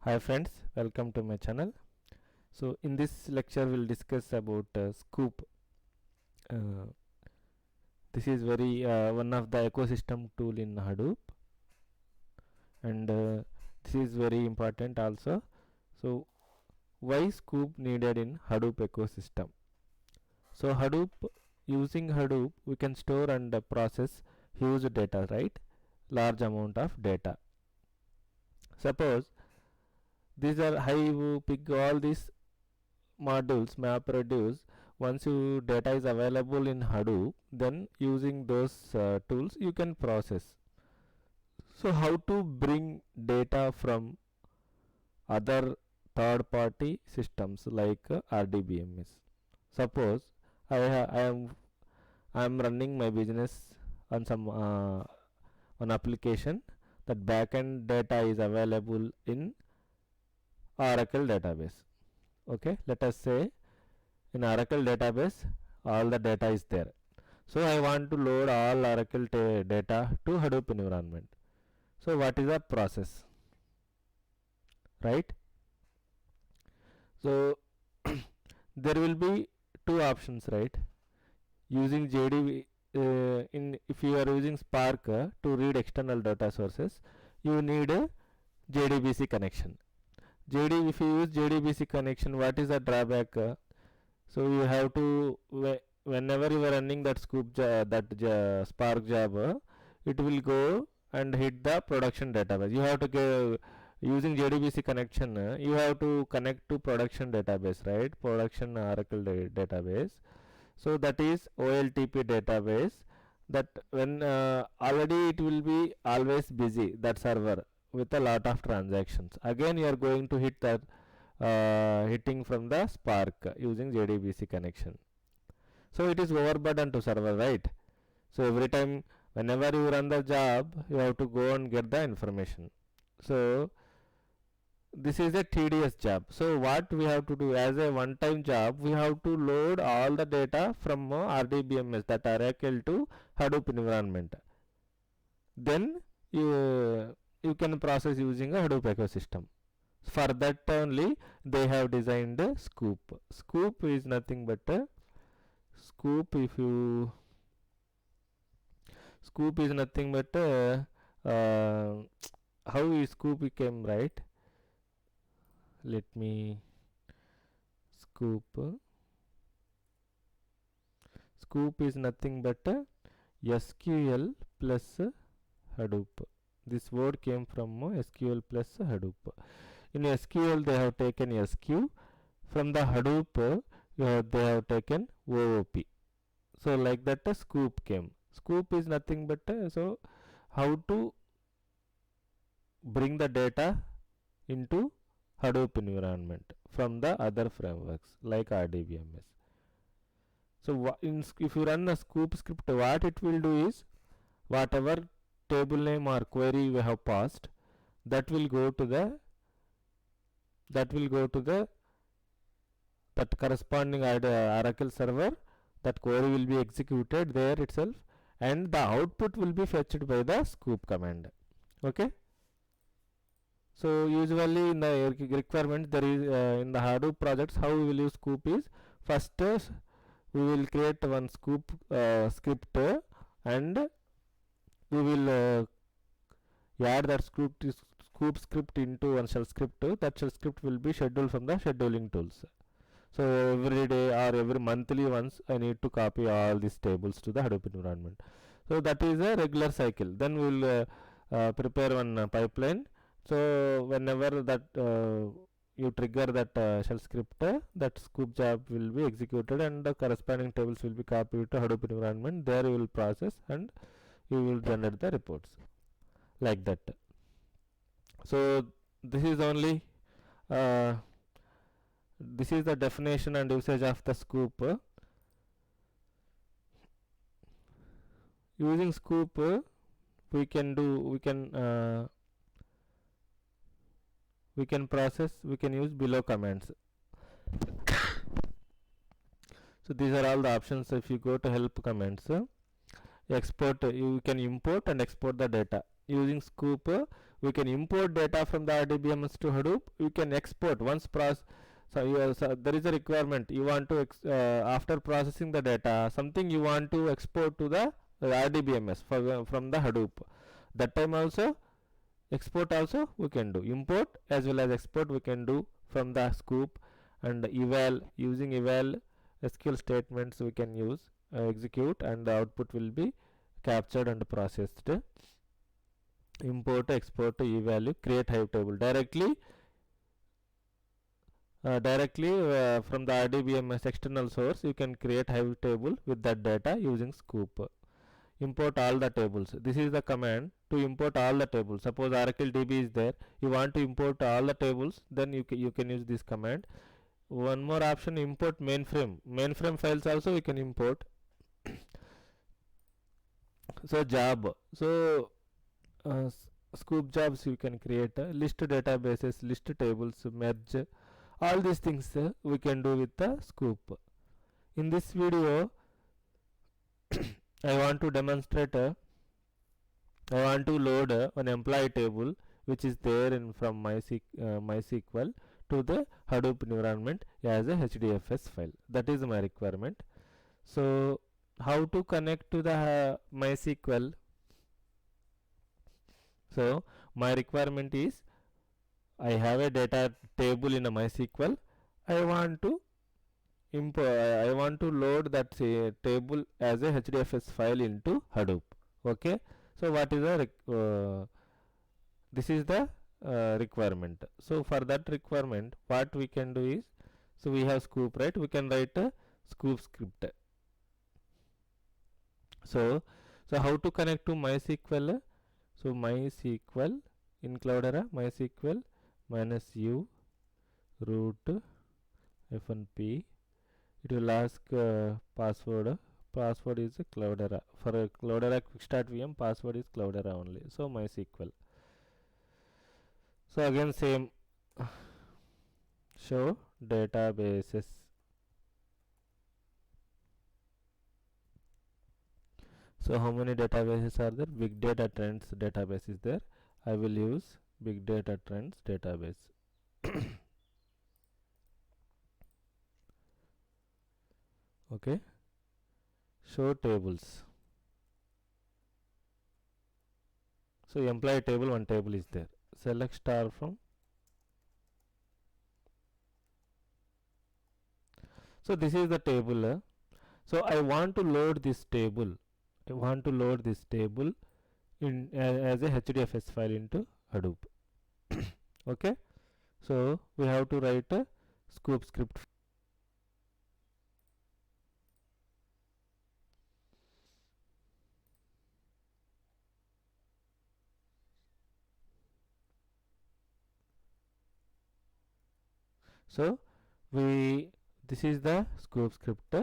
Hi friends, welcome to my channel. So in this lecture we'll discuss about SQOOP. Uh, this is very one of the ecosystem tool in Hadoop, and this is very important also. So why SQOOP needed in Hadoop ecosystem? So using Hadoop we can store and process huge data, right? Large amount of data. Suppose these are you pick all these modules MapReduce. Once you data is available in Hadoop, then using those tools you can process. So how to bring data from other third party systems like RDBMS? Suppose I am running my business on some one application. That backend data is available in Oracle database. Okay, let us say in Oracle database all the data is there. So I want to load all Oracle data to Hadoop environment. So what is the process, right? So there will be two options, right? Using JDB, if you are using Spark to read external data sources, you need a JDBC connection. If you use JDBC connection, what is the drawback? So you have to, whenever you are running that Spark job, it will go and hit the production database. You have to go using JDBC connection. You have to connect to production database, right? Production Oracle database. So that is OLTP database. That when already it will be always busy, that server, with a lot of transactions. Again you are going to hit that hitting from the Spark using JDBC connection. So it is overburden to server, right? So every time whenever you run the job, you have to go and get the information. So this is a tedious job. So what we have to do as a one time job, we have to load all the data from RDBMS, that Oracle, to Hadoop environment. Then you can process using a Hadoop ecosystem. For that only they have designed a SQOOP. SQOOP is nothing but a SQOOP. SQOOP is nothing but how is SQOOP became, right? Let me SQOOP. SQOOP is nothing but a SQL plus Hadoop. This word came from SQL plus Hadoop. In SQL they have taken SQ. From the Hadoop they have taken OOP. So like that a SQOOP came. SQOOP is nothing but so how to bring the data into Hadoop environment from the other frameworks like RDBMS. So if you run a SQOOP script, what it will do is, whatever table name or query we have passed, that will go to the that corresponding Oracle server. That query will be executed there itself, and the output will be fetched by the SQOOP command. Okay. So usually in the requirement there is in the Hadoop projects, how we will use SQOOP is, first we will create one SQOOP script, and we will add that SQOOP script into one shell script. That shell script will be scheduled from the scheduling tools. So every day or every monthly once I need to copy all these tables to the Hadoop environment. So that is a regular cycle. Then we will prepare one pipeline. So whenever that you trigger that shell script, that SQOOP job will be executed and the corresponding tables will be copied to Hadoop environment. There you will process and you will generate the reports like that. So this is only this is the definition and usage of the SQOOP. Using SQOOP we can use below commands. So these are all the options. If you go to help commands, export, you can import and export the data. Using SQOOP we can import data from the RDBMS to Hadoop. We can export once so there is a requirement, you want to after processing the data, something you want to export to the RDBMS from the Hadoop. That time also export also we can do, import as well as export we can do from the SQOOP. And eval, using eval SQL statements we can use, execute, and the output will be captured and processed. Import, export, evaluate, create Hive table directly from the RDBMS external source. You can create Hive table with that data using SQOOP. Import all the tables. This is the command to import all the tables. Suppose Oracle DB is there, you want to import all the tables, then you can use this command. One more option, import mainframe files also we can import. So job, so SQOOP jobs you can create, list databases, list tables, merge, all these things we can do with the SQOOP. In this video I want to demonstrate, I want to load an employee table which is there in from MySQL to the Hadoop environment as a HDFS file. That is my requirement. So how to connect to the MySQL? So my requirement is, I have a data table in a MySQL. I want to load that table as a HDFS file into Hadoop. Okay. So what is the this is the requirement. So for that requirement, what we can do is, so we have SQOOP, right? We can write a SQOOP script. So how to connect to MySQL? So MySQL in Cloudera, MySQL -u root -p. It will ask password. Password is Cloudera. For Cloudera Quickstart VM, password is Cloudera only. So MySQL. So again same, show databases. So how many databases are there? Big data trends database is there. I will use big data trends database. Okay. Show tables. So employee table, one table is there. Select star from. So this is the table. So I want to load this table. I want to load this table in as a HDFS file into Hadoop. Okay. So we have to write a SQOOP script. So this is the SQOOP script.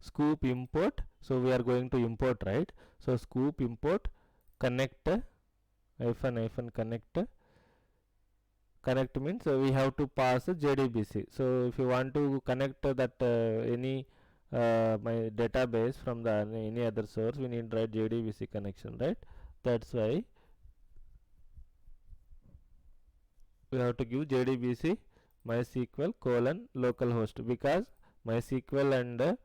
SQOOP import. So we are going to import, right? So SQOOP import connect -- connect. Connect means we have to pass JDBC. So if you want to connect that any my database from the any other source, we need to write JDBC connection, right? That's why we have to give JDBC MySQL localhost, because MySQL and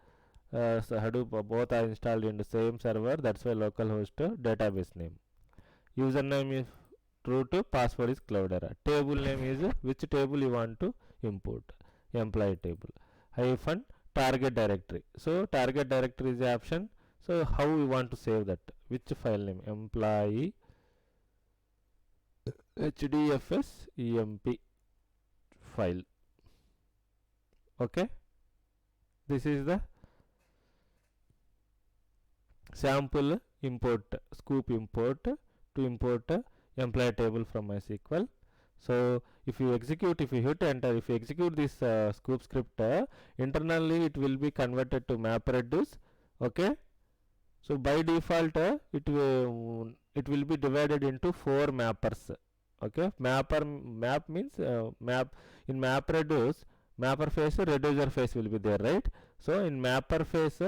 so Hadoop both are installed in the same server. That's why localhost database name. Username is root, password is Cloudera. Table name is which table you want to import. Employee table -- target directory. So target directory is the option. So how we want to save that? Which file name? Employee HDFS EMP file. Okay. This is the sample import, SQOOP import to import employee table from MySQL. So if you execute, if you hit enter, if you execute this SQOOP script, internally it will be converted to MapReduce. Okay. So by default it will be divided into 4 mappers. Okay. Map means map in MapReduce, mapper face, reducer face will be there, right? So in mapper face,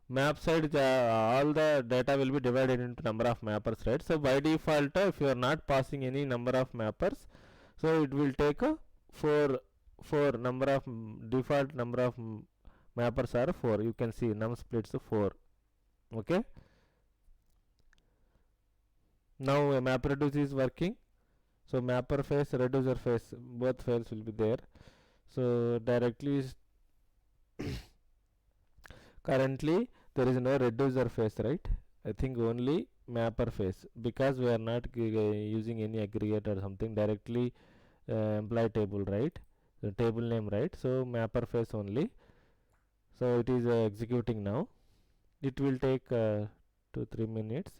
map side all the data will be divided into number of mappers, right? So by default if you are not passing any number of mappers, so it will take a 4 number of default number of mappers are 4. You can see num splits 4. Okay, now map reduce is working. So mapper face, reducer face, both files will be there. So directly currently there is no reducer face, right? I think only mapper face, because we are not using any aggregate or something, directly employee table, right? The table name, right? So mapper face only. So it is executing now. It will take 2-3 minutes.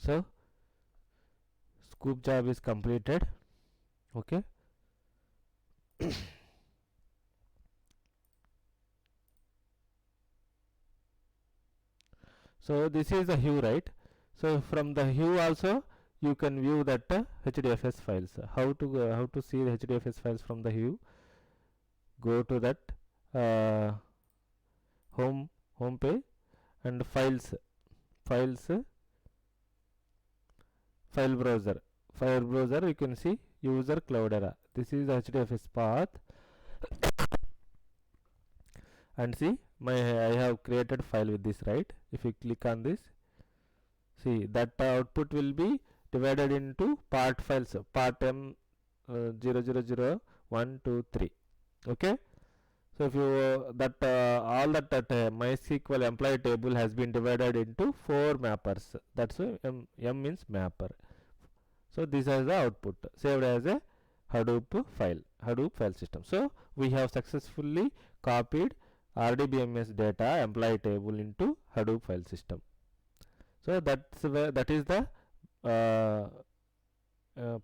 So SQOOP job is completed. Okay. So this is the hue, right? So from the hue also you can view that HDFS files. How to see the HDFS files from the hue? Go to that home page and files file browser. You can see user Cloudera. This is the HDFS path, and see I have created file with this, right? If you click on this, see that output will be divided into part files, part m 000 1 2 3. Okay, so if you all that MySQL employee table has been divided into 4 mappers. That's why m means mapper. So this is the output saved as a Hadoop file system. So we have successfully copied RDBMS data employee table into Hadoop file system. So that is the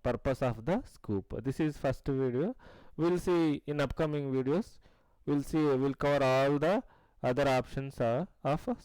purpose of the SQOOP. This is first video. We'll see in upcoming videos. We'll cover all the other options of